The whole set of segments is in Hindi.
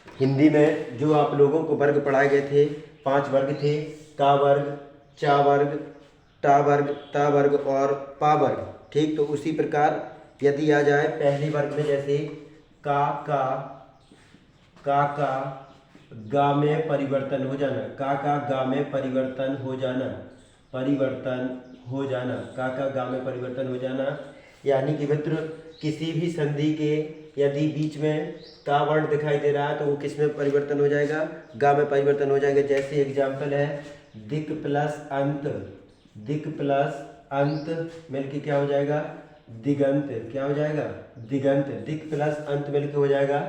हिंदी में जो आप लोगों को वर्ग पढ़ाए गए थे, 5 वर्ग थे, का वर्ग, चा वर्ग, टा वर्ग, ता वर्ग और पा वर्ग। ठीक, तो उसी प्रकार यदि आ जाए पहले वर्ग में, जैसे का गा में परिवर्तन हो जाना, का गा में परिवर्तन हो जाना, का गा में परिवर्तन हो जाना। यानी कि मित्र किसी भी संधि के यदि बीच में का वर्ण दिखाई दे रहा है तो वो किस में परिवर्तन हो जाएगा, गा में परिवर्तन हो जाएगा। जैसे एग्जाम्पल है दिक प्लस अंत मिलके क्या हो जाएगा, दिगंत। क्या हो जाएगा, दिगंत। दिक प्लस अंत मिलके हो जाएगा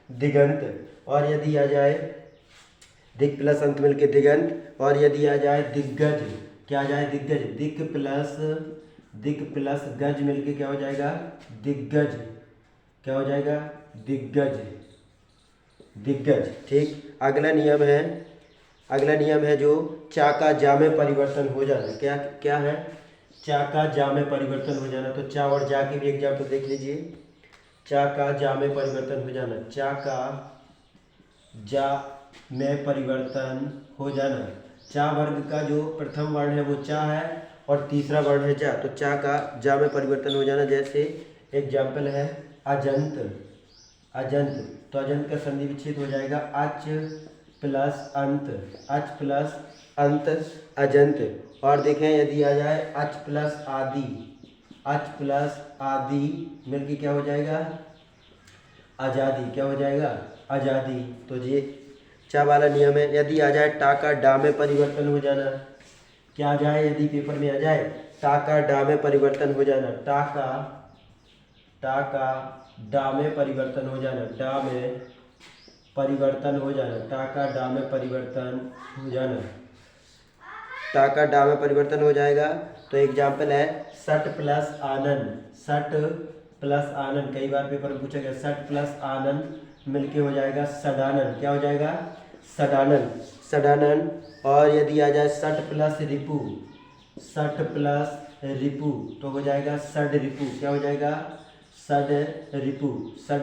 दिगंत। और यदि आ जाए दिक प्लस अंत मिलके दिगंत, और यदि आ जाए दिग्गज, क्या आ जाए, दिग्गज। दिक प्लस गज मिलके क्या हो जाएगा, दिग्गज। क्या हो जाएगा, दिग्गज। ठीक, अगला नियम है जो चा का जा में परिवर्तन हो जाना। क्या क्या है, चा का जा में परिवर्तन हो जाना। तो चा और जा के भी एग्जाम्पल देख लीजिए। चा का जा में परिवर्तन हो जाना, चा का जा में परिवर्तन हो जाना। चा वर्ग का जो प्रथम वर्ण है वो चा है और तीसरा वर्ण है जा, तो चा का जा में परिवर्तन हो जाना। जैसे एग्जाम्पल है अजंत, तो अजंत का संधि विच्छेद हो जाएगा अच प्लस अंत, अजंत। और देखें यदि आ जाए अच प्लस आदि मिलके क्या हो जाएगा, आज़ादी। क्या हो जाएगा, आज़ादी। तो ये चा वाला नियम है। यदि आ जाए टा का डा में परिवर्तन हो जाना, क्या आ जाए, यदि पेपर में आ जाए टा का डा में परिवर्तन हो जाना, टा का डा में परिवर्तन हो जाना, डा में परिवर्तन हो जाना, टा का डा में परिवर्तन हो जाना, टा का डा में परिवर्तन हो जाएगा। तो एग्जाम्पल है सट प्लस आनंद। कई बार पेपर में पूछा गया, सट प्लस आनंद मिलके हो जाएगा सडानन। क्या हो जाएगा, सडानन। और यदि आ जाए सट प्लस रिपु तो हो जाएगा सड रिपु। क्या हो जाएगा, सड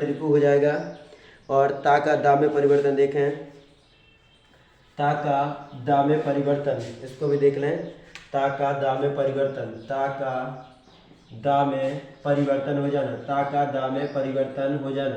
रिपु हो जाएगा। और ता का दा में परिवर्तन देखें, ता का दा में परिवर्तन, इसको भी देख लें। ता का दा में परिवर्तन, ता का दा में परिवर्तन हो जाना, ता का दा में परिवर्तन हो जाना,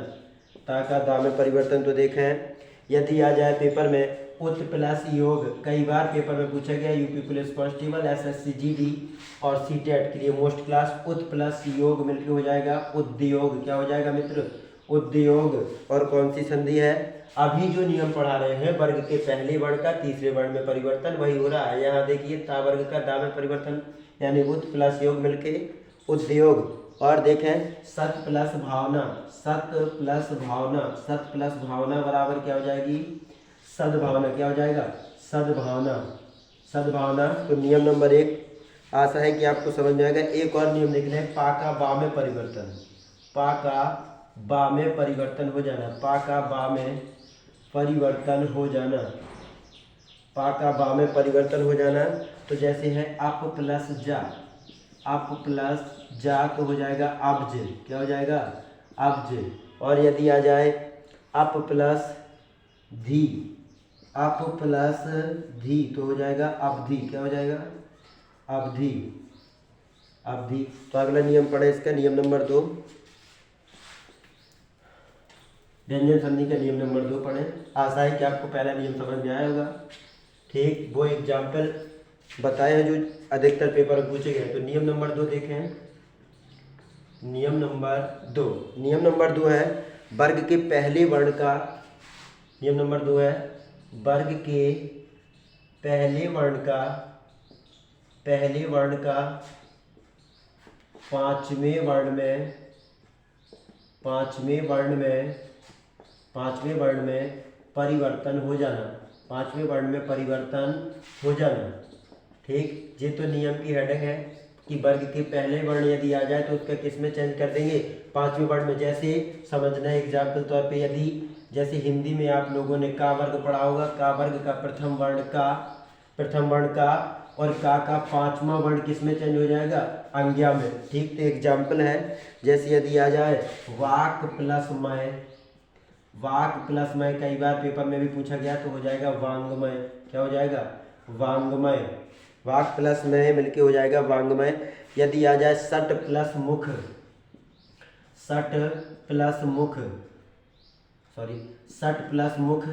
ता का दा में परिवर्तन। तो देखें यदि आ जाए पेपर में उत प्लस योग, कई बार पेपर में पूछा गया UP police constable, SSC GD और सीटेट के लिए मोस्ट क्लास, उत प्लस योग मिलकर हो जाएगा उद्योग। क्या हो जाएगा मित्र, उद्योग। और कौन सी संधि है, अभी जो नियम पढ़ा रहे हैं वर्ग के पहले वर्ण का तीसरे वर्ण में परिवर्तन, वही हो रहा है। यहाँ देखिए ता वर्ग का दा में परिवर्तन, यानी उत प्लस योग मिलके उद्योग। और देखें सत प्लस भावना बराबर क्या हो जाएगी, सद्भावना। क्या हो जाएगा, सद्भावना। तो नियम नंबर 1 आशा है कि आपको समझ में आएगा। एक और नियम देख लें, पा का बा में परिवर्तन, पा का बा में परिवर्तन हो जाना, पा का बा में परिवर्तन हो जाना, पा का बा में परिवर्तन हो जाना। तो जैसे है अप प्लस जा तो हो जाएगा अब्ज। क्या हो जाएगा, अब्ज। और यदि आ जाए अप प्लस धी तो हो जाएगा अवधि। क्या हो जाएगा, अवधि। तो अगला नियम पढ़े इसका, नियम नंबर 2, व्यंजन संधि का नियम नंबर 2 पढ़े। आशा है कि आपको पहला नियम समझ में आया होगा। ठीक, वो एग्जाम्पल बताए हैं जो अधिकतर पेपर में पूछे गए। तो नियम नंबर 2 देखें, नियम नंबर 2 है वर्ग के पहले वर्ण का, नियम नंबर 2 है वर्ग के पहले वर्ण का पांचवें वर्ण में परिवर्तन हो जाना, ठीक। ये तो नियम की हेडिंग है कि वर्ग के पहले वर्ण यदि आ जाए तो उसका किस में चेंज कर देंगे, पांचवें वर्ण में। जैसे समझना है एग्जाम्पल तौर पे, यदि जैसे हिंदी में आप लोगों ने का वर्ग पढ़ा होगा, का वर्ग का प्रथम वर्ण का और का पांचवा वर्ण किस में चेंज हो जाएगा, अंग्या में, ठीक। तो एग्जाम्पल है जैसे यदि आ जाए वाक प्लस वाक प्लस मय कई बार पेपर में भी पूछा गया तो हो जाएगा वांग्मय। क्या हो जाएगा? वांग्मय। वाक प्लस मय मिलके हो जाएगा वांग्मय। यदि आ जाए सट प्लस मुख, सट प्लस मुख, सॉरी सट प्लस मुख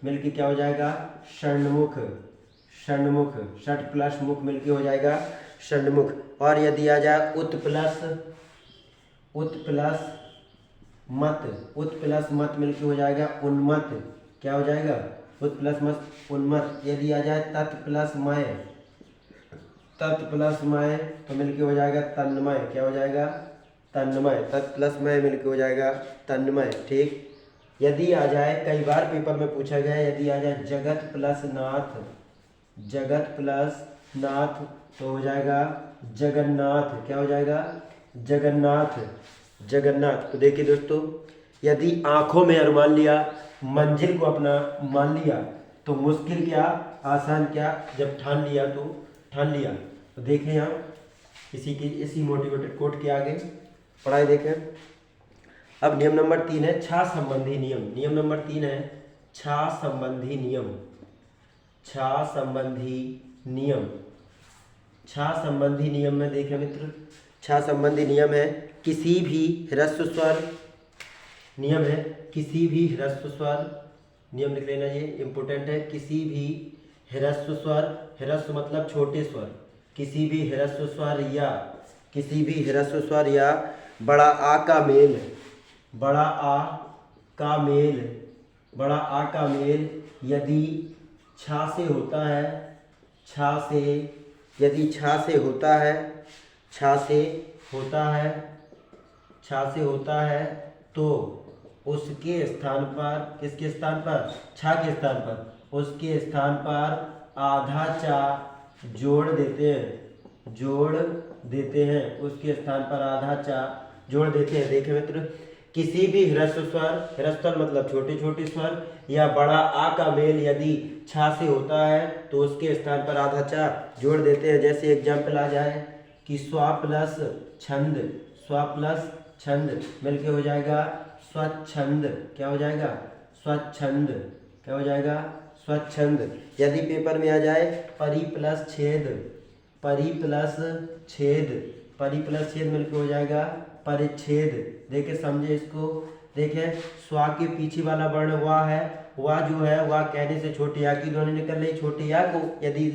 मिलके क्या हो जाएगा? षण्मुख। षण्मुख। सट प्लस मुख मिलके हो जाएगा षण्मुख। और यदि आ जाए उत प्लस मत, उत प्लस मत मिलके हो जाएगा उन्मत। क्या हो जाएगा? उत प्लस मत उन्मत। यदि आ जाए तत् प्लस मय, तत् प्लस मय तो मिलके हो जाएगा तन्मय। क्या हो जाएगा? तन्मय। तत् प्लस मय मिलके हो जाएगा तन्मय। ठीक। यदि आ जाए कई बार पेपर में पूछा गया, यदि आ जाए जगत प्लस नाथ, जगत प्लस नाथ तो हो जाएगा जगन्नाथ। क्या हो जाएगा? जगन्नाथ। जगन्नाथ। तो देखिए दोस्तों, यदि आंखों में अनुमान लिया, मंजिल को अपना मान लिया, तो मुश्किल क्या आसान क्या जब ठान लिया तो ठान लिया। तो देखें यहाँ इसी मोटिवेटेड कोट के आगे पढ़ाई देखें। अब नियम नंबर 3 है छा संबंधी नियम। नियम नंबर 3 है छा संबंधी नियम। छा संबंधी नियम। छा संबंधी नियम में देखें मित्र, छा संबंधी नियम है किसी भी ह्रस्व स्वर, नियम है किसी भी ह्रस्व स्वर, नियम लिख लेना, ये इंपॉर्टेंट है। किसी भी ह्रस्व स्वर, ह्रस्व मतलब छोटे स्वर, किसी भी ह्रस्व स्वर या किसी भी ह्रस्व स्वर या बड़ा आ का मेल, बड़ा आ का मेल, बड़ा आ का मेल यदि छा से होता है, छा से, यदि छा से होता है, छा से होता है, छा से होता है तो उसके स्थान पर, किसके स्थान पर? छा के स्थान पर, उसके स्थान पर आधा चा जोड़ देते हैं, जोड़ देते हैं, उसके स्थान पर आधा चा जोड़ देते हैं। देखें मित्र, किसी भी ह्रस्व स्वर, ह्रस्व स्वर मतलब छोटे छोटे स्वर, या बड़ा आ का मेल यदि छा से होता है तो उसके स्थान पर आधा चा जोड़ देते हैं। जैसे एग्जाम्पल आ जाए कि स्वा प्लस छंद, स्वा प्लस छंद मिलके हो जाएगा स्वच्छंद। क्या हो जाएगा? स्वच्छंद। क्या हो जाएगा? स्वच्छंद। यदि पेपर में आ जाए परि प्लस छेद, परि प्लस छेद, परि प्लस छेद मिलके हो जाएगा परिच्छेद। देखे समझे इसको। देखे स्वा के पीछे वाला वर्ण वाह है, वाह जो है वाह कहने से छोटे या की ध्वनि निकल रही, छोटे या को यदि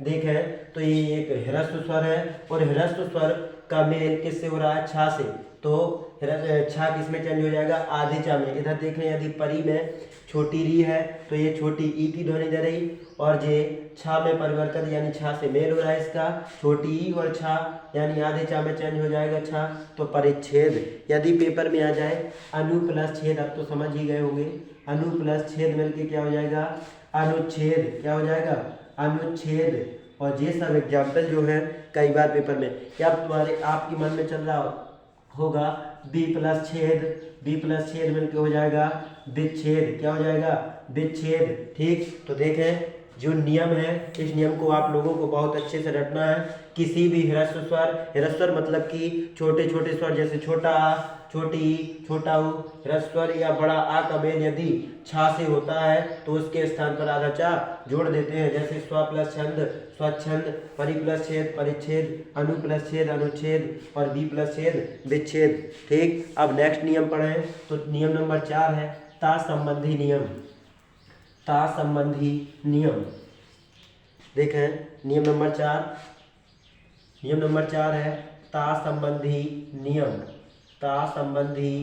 देखें तो ये एक ह्रस्व स्वर है, और ह्रस्व स्वर का मेल किससे हो रहा है? छा से। तो छा किसमें चेंज हो जाएगा? आधे चा में। इधर देखें यदि परी में छोटी री है तो ये छोटी ई की ध्वनि दे रही, और ये छा में परिवर्तन यानी छा से मेल हो रहा है इसका, छोटी ई और छा यानी आधे चा में चेंज हो जाएगा छा, तो परिच्छेद। यदि पेपर में आ जाए अनु प्लस छेद, अब तो समझ ही गए होंगे, अनु प्लस छेद मिलके क्या हो जाएगा? अनुच्छेद। क्या हो जाएगा? अनुच्छेद। और ये सब एग्जाम्पल जो है कई बार पेपर में, या तुम्हारे आपके मन में चल रहा होगा बी प्लस छेद, बी प्लस छेद मिलके हो जाएगा विच्छेद। क्या हो जाएगा? विच्छेद। ठीक। तो देखें जो नियम है, इस नियम को आप लोगों को बहुत अच्छे से रटना है। किसी भी ह्रस्व स्वर, ह्रस्व स्वर मतलब कि छोटे छोटे स्वर जैसे छोटा आ, छोटी ई, छोटा ऊ, ह्रस्व स्वर या बड़ा आ का मेल यदि छा से होता है तो उसके स्थान पर आधा चा जोड़ देते हैं। जैसे स्व प्लस छंद स्वच्छंद, परि प्लस छेद परिच्छेद, अनु प्लस छेद अनुच्छेद, और बी प्लस छेद विच्छेद। ठीक। अब नेक्स्ट नियम पढ़ें तो नियम नंबर 4 है ता संबंधी नियम। ता संबंधी नियम। देखें नियम नंबर 4, नियम नंबर 4 है ता संबंधी नियम। ता संबंधी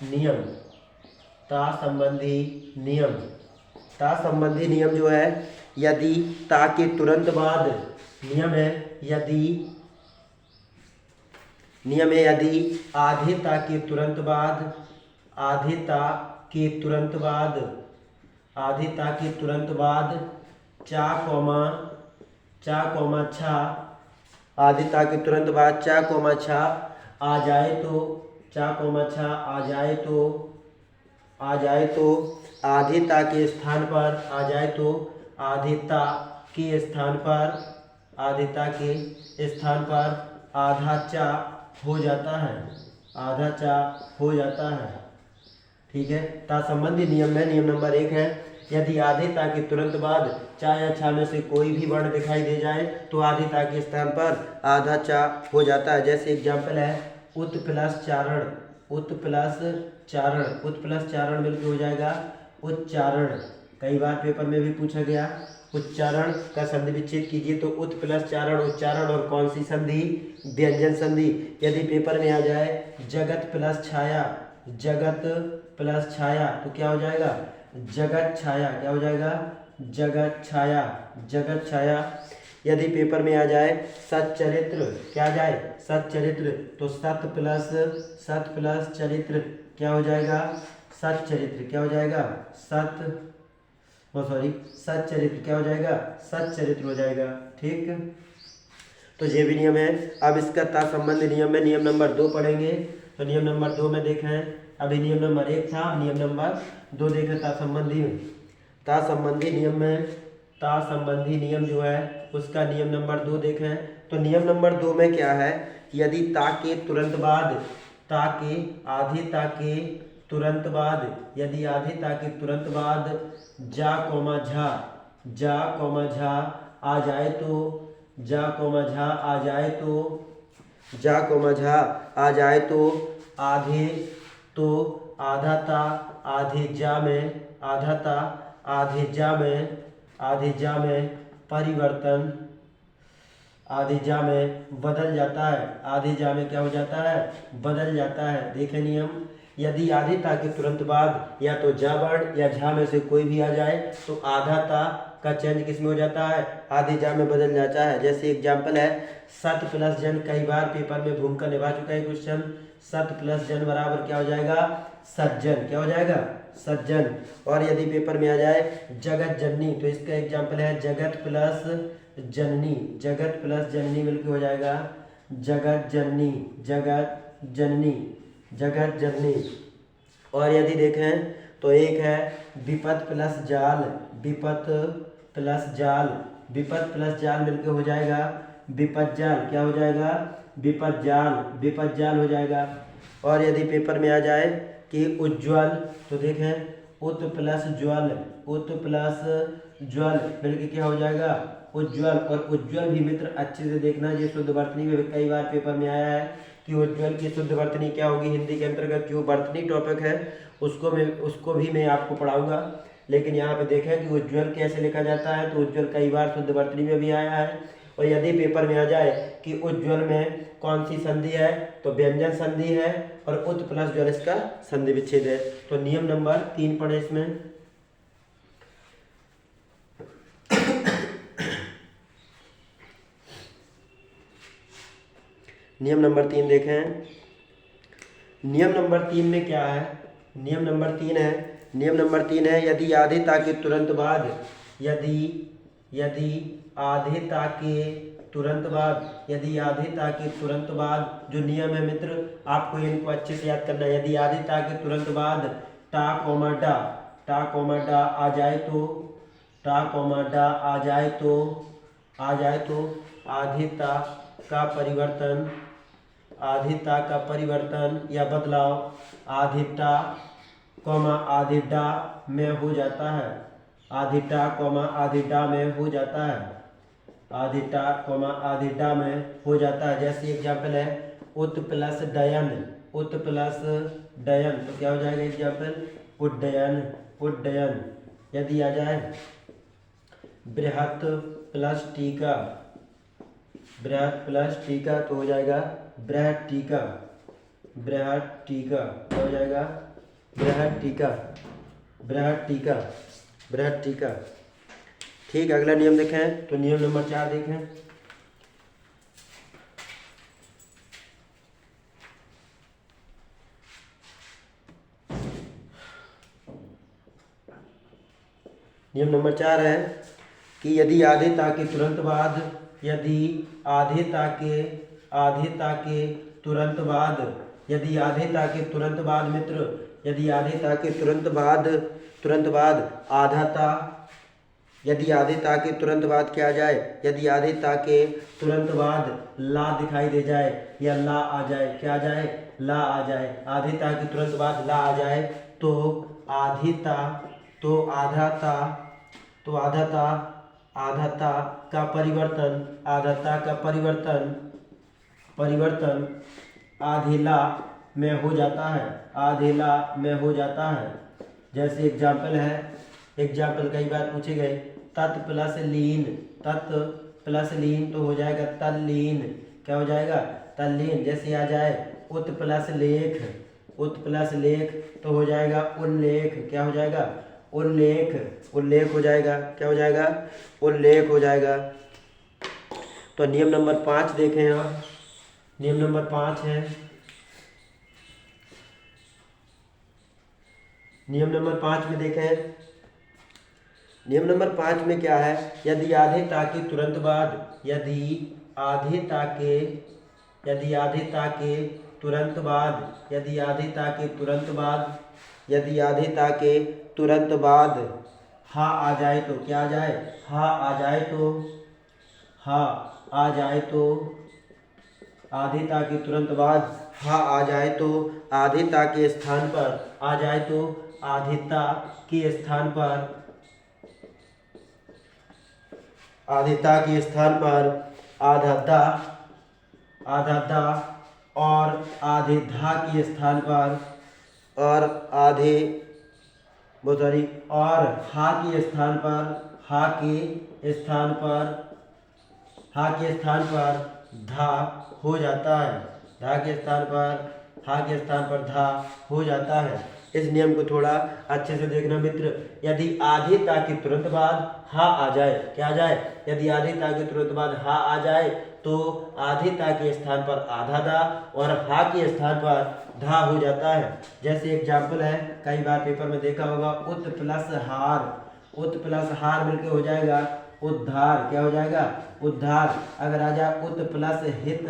नियम। ता संबंधी नियम। ता संबंधी नियम जो है यदि ता के तुरंत बाद, नियम है यदि, नियम है यदि आधे ता के तुरंत बाद, आधे ता के तुरंत बाद, आधे ता के तुरंत बाद चा कौमा छा, आधे ता के तुरंत बाद चा कौमा छा आ जाए तो, चा कौमा छा आ जाए तो, आ जाए तो आधे ता के स्थान पर, आ जाए तो आधे ता के स्थान पर, आधे ता के स्थान पर आधा चा हो जाता है, आधा चा हो जाता है। ठीक है। ता संबंधी नियम में नियम नंबर 1 है, यदि आधे ता के तुरंत बाद चा या छा में से कोई भी वर्ण दिखाई दे जाए तो आधे ता के स्थान पर आधा चा हो जाता है। जैसे एग्जाम्पल है उत प्लस चारण, उत प्लस चारण, उत प्लस चारण मिलकर हो जाएगा उच्चारण। कई बार पेपर में भी पूछा गया, उच्चारण का संधि विच्छेद कीजिए तो उत प्लस चारण उच्चारण, और कौन सी संधि? व्यंजन संधि। यदि पेपर में आ जाए जगत प्लस छाया, जगत प्लस छाया तो क्या हो जाएगा? जगत छाया। क्या हो जाएगा? जगत छाया, जगत छाया। यदि पेपर में आ जाए सच्चरित्र, क्या आ जाए? सच्चरित्र, तो सत प्लस चरित्र क्या हो जाएगा? सच्चरित्र। क्या हो जाएगा? सच्चरित्र क्या हो जाएगा? सच्चरित्र हो जाएगा। ठीक, तो ये भी नियम है। अब इसका ता संबंधी नियम में नियम नंबर 2 पढ़ेंगे। तो नियम नंबर 2 में देखें, अभी नियम नंबर 1 था, नियम नंबर 2 देखें ता संबंधी में। ता संबंधी नियम में, ता संबंधी नियम जो है उसका नियम नंबर 2 देखें। तो नियम नंबर 2 में क्या है? यदि ता के तुरंत बाद, ता के आधे ता के तुरंत बाद, यदि आधे ता के तुरंत बाद जा कोमा झा, जा कोमा झा आ जाए तो, जा कोमा झा आ जाए तो, जा कोमा झा आ जाए तो आधे तो आधा ता आधे जा में, आधा ता आधे जा में, आधे जा में परिवर्तन, आधे जा में बदल जाता है। आधे जा में क्या हो जाता है? बदल जाता है। देखें नियम, यदि आधे ता के तुरंत बाद या तो जा वर्ण या झा में से कोई भी आ जाए तो आधा ता का चेंज किस में हो जाता है? आधे जा में बदल जाता है। जैसे एग्जाम्पल है सत प्लस जन, कई बार पेपर में भूमिका निभा चुका है क्वेश्चन। सत प्लस जन बराबर क्या हो जाएगा? सज्जन। क्या हो जाएगा? सज्जन। और यदि पेपर में आ जाए जगत जननी, तो इसका एग्जाम्पल है जगत प्लस जननी, जगत प्लस जननी मिलकर हो जाएगा जगत जननी, जगत जननी, जगत जननी। और यदि देखें तो एक है विपत प्लस जाल, विपत प्लस जाल, विपत प्लस जाल मिलकर हो जाएगा विपत जाल। क्या हो जाएगा? विपत जाल, विपत जाल हो जाएगा। और यदि पेपर में आ जाए कि उज्ज्वल, तो देखें उत प्लस ज्वल, उत प्लस ज्वल मिलकर क्या हो जाएगा? उज्ज्वल। और उज्ज्वल भी मित्र अच्छे से देखना, ये शुद्ध वर्तनी में कई बार पेपर में आया है कि उज्ज्वल की शुद्ध वर्तनी क्या होगी। हिंदी के अंतर्गत जो वर्तनी टॉपिक है उसको भी मैं आपको पढ़ाऊंगा, लेकिन यहाँ पे देखें कि उज्ज्वल कैसे लिखा जाता है। तो उज्ज्वल कई बार शुद्ध वर्तनी में भी आया है। और यदि पेपर में आ जाए कि उज्ज्वल में कौन सी संधि है, तो व्यंजन संधि है, और उत प्लस ज्वल इसका संधि विच्छेद है। तो नियम नंबर 3 पढ़े इसमें। नियम नंबर 3 देखें। नियम नंबर 3 में क्या है? नियम नंबर 3 है, नियम नंबर 3 है यदि आधे ता के तुरंत बाद, यदि आधे ता के तुरंत बाद, यदि आधे ता के तुरंत बाद, जो नियम है मित्र आपको इनको अच्छे से याद करना है। यदि आधे ता के तुरंत बाद टा कोमा डा, टा कोमा डा आ जाए तो, टा कोमा डा आ जाए तो, आ जाए तो आधे ता का परिवर्तन, आधे ता का परिवर्तन या बदलाव आधे टा कॉमा आधे डा में हो जाता है। आधे टा कॉमा आधे डा में हो जाता है। आधे टा कॉमा आधे डा में हो जाता है। जैसे एग्जाम्पल है उत प्लस डयन, उत प्लस डयन, तो क्या हो जाएगा एग्जाम्पल? उड्डयन, उड्डयन। यदि आ जाए बृहत प्लस टीका, बृहत प्लस टीका तो हो जाएगा बृहत टीका, बृहत टीका। क्या हो जाएगा? बृहत टीका, बृहत टीका, बृहत टीका। ठीक, अगला नियम देखें। तो नियम नंबर 4 देखें। नियम नंबर 4 है कि यदि आधे ता के तुरंत बाद, यदि आधे ता के तुरंत बाद, यदि आधे ता के तुरंत बाद मित्र, यदि आधे ता के तुरंत बाद आधा ता, यदि आधे ता के तुरंत बाद क्या आ जाए? यदि आधे ता के तुरंत बाद ला दिखाई दे जाए या ला आ जाए, क्या आ जाए? ला आ जाए। आधे ता के तुरंत बाद ला आ जाए तो आधिता, तो आधाता, तो आधाता, आधाता का परिवर्तन, आधाता का परिवर्तन, परिवर्तन आधेला में हो जाता है, आधेला में हो जाता है। जैसे एग्जाम्पल है, एग्जाम्पल कई बार पूछे गए, तत् प्लस लीन, तत् प्लस लीन तो हो जाएगा तल्लीन, क्या हो जाएगा तल्लीन। जैसे आ जाए उत प्लस लेख, उत प्लस लेख तो हो जाएगा उल्लेख, क्या हो जाएगा उल्लेख, उल्लेख हो जाएगा, क्या हो जाएगा उल्लेख हो जाएगा। तो नियम नंबर 5 देखें आप, नियम नंबर 5 है, नियम नंबर 5 में देखें, नियम नंबर 5 में क्या है, यदि आधेता के तुरंत बाद, यदि आधेता के, यदि आधेता के तुरंत बाद, यदि आधेता के तुरंत बाद, यदि आधेता के तुरंत बाद हा आ जाए तो क्या आ जाए, हा आ जाए तो, हा आ जाए तो, आधेता के तुरंत बाद हा आ जाए तो, आधेता के स्थान पर आ जाए तो, आधेता के स्थान पर, आधेता के स्थान पर आधाधा, आधाधा और आधेधा के स्थान पर, और आधे सॉरी और हा के स्थान पर, हा के स्थान पर, हा के स्थान पर धा हो जाता है, धा के स्थान पर, हा के स्थान पर धा हो जाता है। इस नियम को थोड़ा अच्छे से देखना मित्र। यदि आधेता के तुरंत बाद हा आ जाए, क्या आ जाए, यदि आधेता के तुरंत बाद हा आ जाए तो आधेता के स्थान पर आधा धा और हा के स्थान पर धा हो जाता है। जैसे एग्जाम्पल है, कई बार पेपर में देखा होगा, उत प्लस हार, उत प्लस हार मिलकर हो जाएगा उद्धार, क्या हो जाएगा उद्धार। अगर आ जाए उत प्लस हित,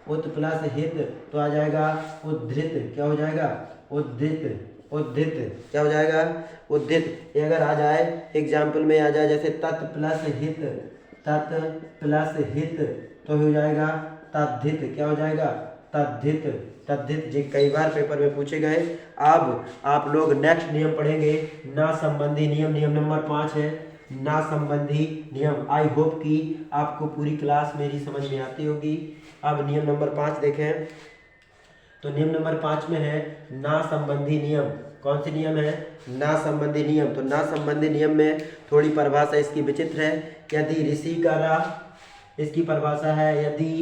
उत प्लस हित तो आ जाएगा उद्धृत, क्या हो जाएगा उद्धृत, उद्धृत क्या हो जाएगा उद्धृत। ये अगर आ जाए एग्जाम्पल में आ जाए, जैसे तत् प्लस हित, तत् प्लस हित तो हो जाएगा तद्धित, क्या हो जाएगा तद्धित, तद्धित। जी कई बार पेपर में पूछे गए। अब आप लोग नेक्स्ट नियम पढ़ेंगे, ना संबंधी नियम, नियम नंबर 5 है ना संबंधी नियम। आई होप कि आपको पूरी क्लास मेरी समझ में आती होगी। अब नियम नंबर 5 देखें, तो नियम नंबर 5 में है ना संबंधी नियम। कौन सी नियम है, ना संबंधी नियम। तो ना संबंधी नियम में थोड़ी परिभाषा इसकी विचित्र है। यदि ऋषि का रा, इसकी परिभाषा है, यदि,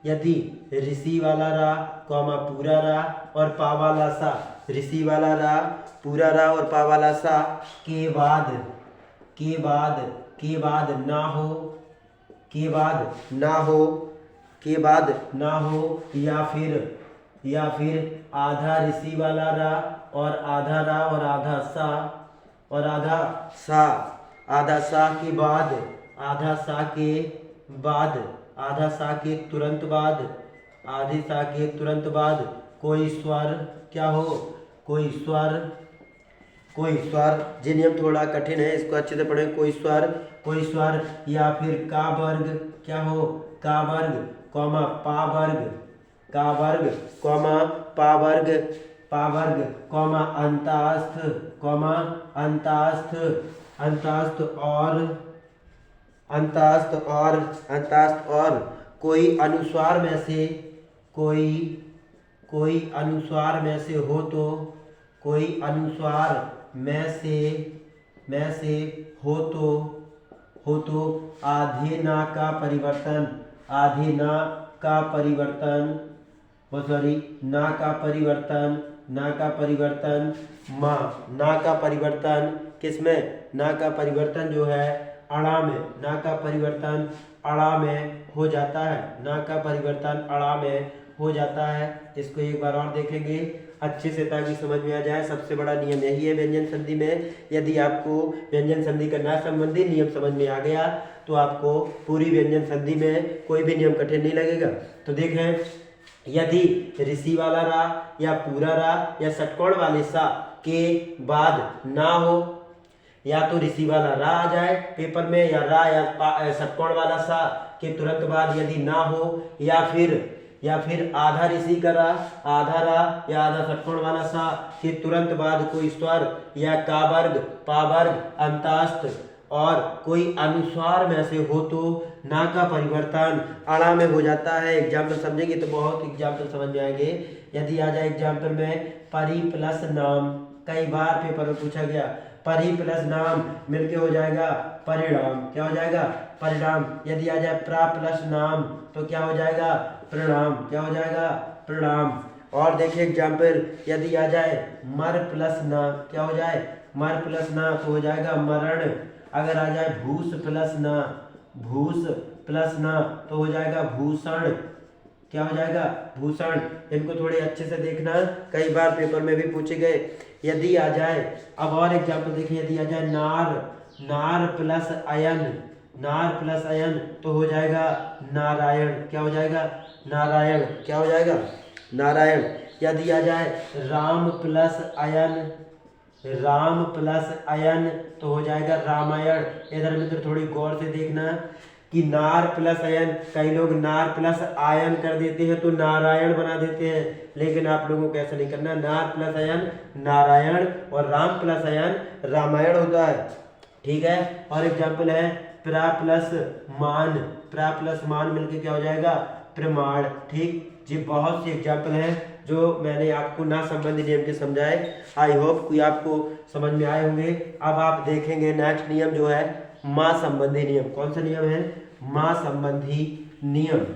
यदि ऋषि वाला रा कौमा पूरा रा और पा वाला सा, ऋषि वाला रा पूरा रा और पा वाला सा के बाद, के बाद, के बाद ना हो, के बाद ना हो, के बाद ना हो, या फिर आधा ऋषि वाला रा और आधा रा और आधा सा और आधा सा, आधा सा के बाद, आधा सा के बाद, आधा सा के तुरंत बाद, आधे सा के तुरंत बाद कोई स्वर क्या हो, कोई स्वर, कोई स्वर। ये नियम थोड़ा कठिन है, इसको अच्छे से पढ़ें। कोई स्वर, कोई स्वर या फिर का वर्ग क्या हो, का वर्ग कौमा पा वर्ग, का वर्ग कौमा पा वर्ग, पा वर्ग कौमा अंतास्थ, कौमा अंतास्थ, अंतास्थ और, अंतास्थ और, अंतास्थ और कोई अनुस्वार में से, कोई, कोई अनुस्वार में से हो तो, कोई अनुस्वार में से हो तो आधे ना का परिवर्तन, आधे ना का परिवर्तन, सॉरी ना का परिवर्तन, ना का परिवर्तन माँ, ना का परिवर्तन किसमें, ना का परिवर्तन जो है अड़ा में, ना का परिवर्तन अड़ा में हो जाता है, ना का परिवर्तन अड़ा में हो जाता है। इसको एक बार और देखेंगे अच्छे से ताकि समझ में आ जाए। सबसे बड़ा नियम यही है व्यंजन संधि में। यदि आपको व्यंजन संधि का ना संबंधी नियम समझ में आ गया तो आपको पूरी व्यंजन संधि में कोई भी नियम कठिन नहीं लगेगा। तो देखें, यदि ऋषि वाला रा या पूरा रा या षटकोण वाले सा के बाद ना हो, या तो ऋषि वाला रा आ जाए पेपर में, या रा या षटकोण वाला सा के तुरंत बाद यदि ना हो, या फिर या फिर आधा ऋषि का रा, आधा रा या आधा षटकोण वाला सा के तुरंत बाद कोई स्वर या का वर्ग, पा वर्ग, अंतास्त और कोई अनुस्वार में से हो तो ना का परिवर्तन अणा में हो जाता है। एग्जाम्पल समझेंगे तो बहुत एग्जाम्पल समझ में आएंगे। यदि आ जाए एग्जाम्पल में परि प्लस नाम, कई बार पेपर में पूछा गया, परि प्लस नाम मिलके हो जाएगा परिणाम, क्या हो जाएगा परिणाम। यदि आ जाए प्रा प्लस नाम तो क्या हो जाएगा प्रणाम, क्या हो जाएगा प्रणाम। और देखिए एग्जाम्पल, यदि आ जाए मर प्लस ना, क्या हो जाए मर प्लस ना तो हो जाएगा मरण। अगर आ जाए भूस प्लस ना, भूस प्लस ना तो हो जाएगा भूषण, क्या हो जाएगा भूषण। इनको थोड़े अच्छे से देखना, कई बार पेपर में भी पूछे गए। यदि आ जाए, अब और एग्जाम्पल देखिए, यदि आ जाए नार, नार प्लस अयन, नार प्लस अयन तो हो जाएगा नारायण, क्या हो जाएगा नारायण, क्या हो जाएगा नारायण। यदि आ जाए राम प्लस अयन, राम प्लस अयन तो हो जाएगा रामायण। इधर मित्र थोड़ी गौर से देखना कि नार प्लस अयन, कई लोग नार प्लस आयन कर देते हैं तो नारायण बना देते हैं, लेकिन आप लोगों को ऐसा नहीं करना। नार प्लस अयन नारायण और राम प्लस अयन रामायण होता है, ठीक है। और एग्जाम्पल है प्रा प्लस मान, प्रा प्लस मान मिलके क्या हो जाएगा प्रमाण, ठीक जी। बहुत सी एग्जाम्पल हैं जो मैंने आपको ना संबंधी नियम के समझाए। आई होप कि आपको समझ में आए होंगे। अब आप देखेंगे नेक्स्ट नियम जो है माँ संबंधी नियम। कौन सा नियम है माँ संबंधी नियम।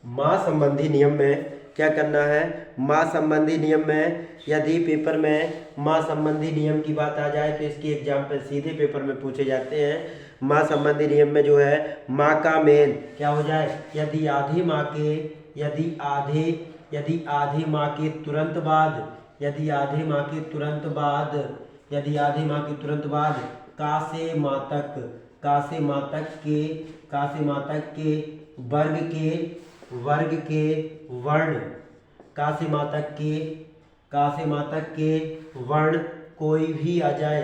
माँ संबंधी नियम में क्या करना है, माँ संबंधी नियम में यदि पेपर में माँ संबंधी नियम की बात आ जाए तो इसकी एग्जाम्पल सीधे पेपर में पूछे जाते हैं। माँ संबंधी नियम में जो है माँ का मेल क्या हो जाए, यदि आधी माँ के, यदि आधी माँ के तुरंत बाद, यदि आधी माँ के तुरंत बाद, यदि आधी माँ के तुरंत बाद का से माँ तक, का से माँ तक के, का से माँ तक के वर्ग के वर्ण, का से माँ तक के, का से माँ तक के वर्ण कोई भी आ जाए,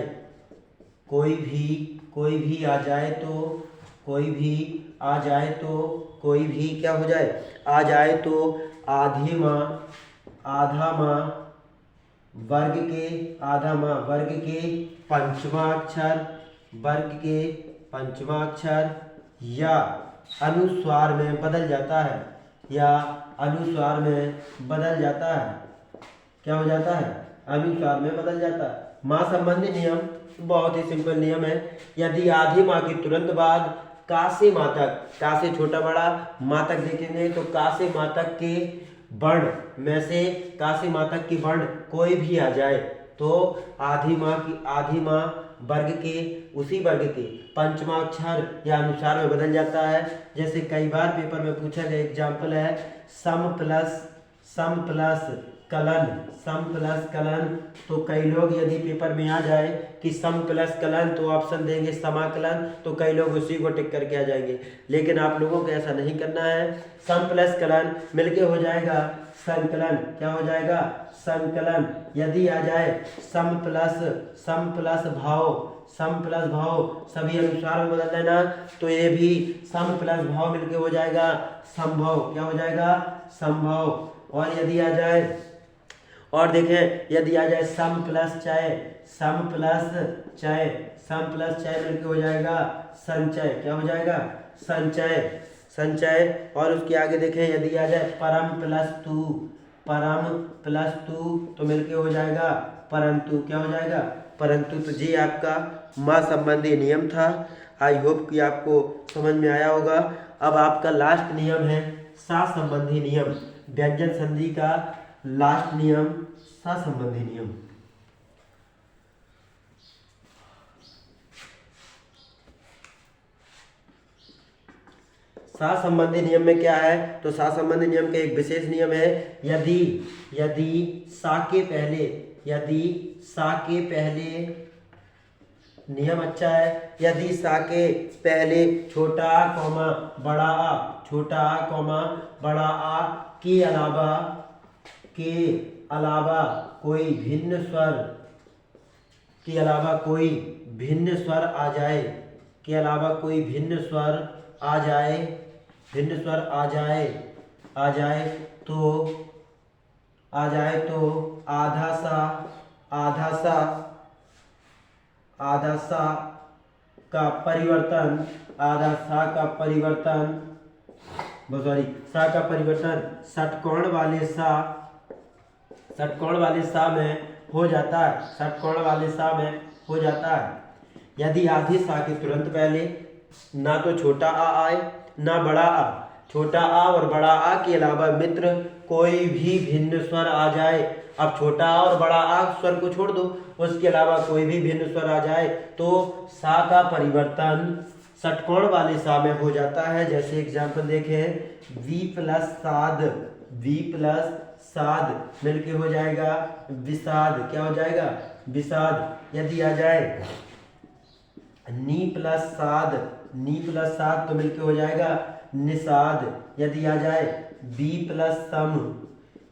कोई भी आ जाए तो, कोई भी आ जाए तो, कोई भी क्या हो जाए आ जाए तो आधी माँ, आधा माँ वर्ग के, आधा माँ वर्ग के पंचमा अक्षर, वर्ग के पंचमा अक्षर या अनुस्वार में बदल जाता है, या अनुस्वार में बदल जाता है, क्या हो जाता है अनुस्वार में बदल जाता है। माँ संबंधी नियम बहुत ही सिंपल नियम है। यदि आधी माँ के तुरंत बाद का से माँ तक, का से छोटा बड़ा माँ तक देखेंगे तो का से माँ तक के वर्ण में से, का से माँ तक की वर्ण कोई भी आ जाए तो आधी माँ वर्ग के, उसी वर्ग के पंचमा अक्षर या अनुसार में बदल जाता है। जैसे कई बार पेपर में पूछा गया एग्जाम्पल है सम प्लस कलन, सम प्लस कलन। तो कई लोग यदि पेपर में आ जाए कि सम प्लस कलन तो ऑप्शन देंगे समाकलन, तो कई लोग उसी को टिक करके आ जाएंगे, लेकिन आप लोगों को ऐसा नहीं करना है। सम प्लस कलन मिलके हो जाएगा संकलन, क्या हो जाएगा संकलन। यदि आ जाए सम प्लस भाव सभी अनुसार में बदल देना तो ये भी सम प्लस भाव मिलके हो जाएगा संभव, क्या हो जाएगा संभव। और यदि आ जाए, और देखें यदि आ जाए सम प्लस चय मिलके हो जाएगा संचय, क्या हो जाएगा संचय। और उसके आगे देखें यदि आ जाए परम प्लस तू तो मिलके हो जाएगा परंतु, क्या हो जाएगा परंतु। तो जी आपका माँ संबंधी नियम था। आई होप कि आपको समझ में आया होगा। अब आपका लास्ट नियम है सा संबंधी नियम, व्यंजन संधि का लास्ट नियम सा संबंधी नियम। सा संबंधी नियम में क्या है, तो सा संबंधी नियम का एक विशेष नियम है यदि सा के पहले नियम अच्छा है, यदि सा के पहले छोटा कॉमा बड़ा आ के अलावा कोई भिन्न स्वर के अलावा कोई भिन्न स्वर आ जाए, के अलावा कोई भिन्न स्वर आ जाए, भिन्न स्वर आ जाए, आ जाए तो आधा सा, आधा सा, आधा सा का परिवर्तन, आधा सा का परिवर्तन, सॉरी सा का परिवर्तन षटकोण वाले सा, षटकोण वाले सा में हो जाता है, षटकोण वाले सा में हो जाता है। यदि आधी सा के तुरंत पहले ना तो छोटा आ आए ना बड़ा आ, छोटा आ और बड़ा आ के अलावा मित्र कोई भी भिन्न स्वर आ जाए, अब छोटा आ और बड़ा आ स्वर को छोड़ दो, उसके अलावा कोई भी भिन्न स्वर आ जाए तो सा का परिवर्तन षटकोण वाले सा में हो जाता है। जैसे एग्जाम्पल देखें, वी प्लस साध, वी प्लस साध मिलके हो जाएगा विषाद, क्या हो जाएगा विषाद। यदि आ जाए नी प्लस साध, नी प्लस साध तो मिलके हो जाएगा निषाद। यदि आ जाए बी प्लस सम,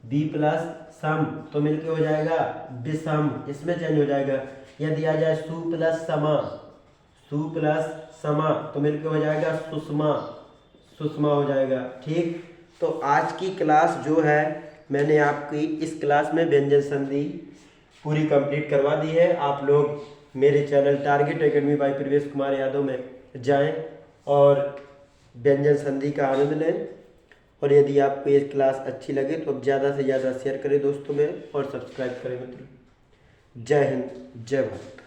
बी प्लस सम तो मिलके हो जाएगा विषम, इसमें चेंज हो जाएगा। यदि आ जाए सु प्लस समा, सु प्लस समा तो मिलके हो जाएगा सुषमा, सुषमा हो जाएगा। ठीक, तो आज की क्लास जो है मैंने आपकी इस क्लास में व्यंजन संधि पूरी कंप्लीट करवा दी है। आप लोग मेरे चैनल टारगेट एकेडमी बाय प्रवेश कुमार यादव में जाएं और व्यंजन संधि का आनंद लें। और यदि आपको ये क्लास अच्छी लगे तो आप ज़्यादा से ज़्यादा शेयर करें दोस्तों में और सब्सक्राइब करें मित्रों। जय हिंद, जय भारत।